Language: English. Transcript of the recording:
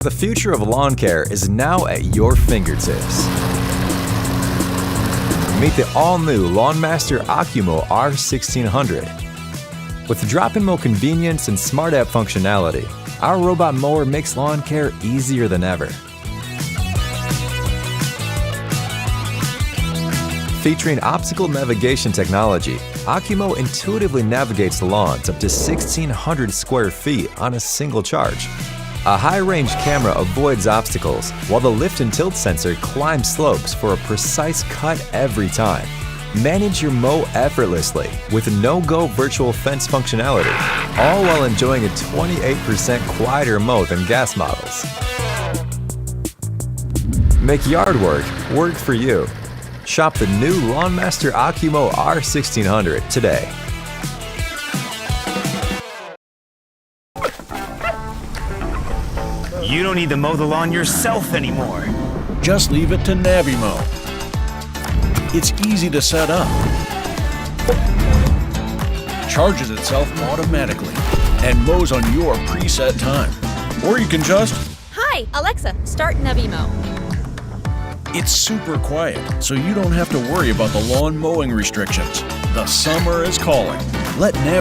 The future of lawn care is now at your fingertips. Meet the all-new LawnMaster AccuMow R1600. With drop-and-mow convenience and smart app functionality, our robot mower makes lawn care easier than ever. Featuring optical navigation technology, AccuMow intuitively navigates the lawns up to 1,600 square feet on a single charge. A high-range camera avoids obstacles, while the lift and tilt sensor climbs slopes for a precise cut every time. Manage your mow effortlessly with no-go virtual fence functionality, all while enjoying a 28% quieter mow than gas models. Make yard work for you. Shop the new LawnMaster AccuMow R1600 today. You don't need to mow the lawn yourself anymore. Just leave it to NaviMow. It's easy to set up. Charges itself automatically and mows on your preset time. Or you can just... Hi, Alexa, start NaviMow. It's super quiet, so you don't have to worry about the lawn mowing restrictions. The summer is calling. Let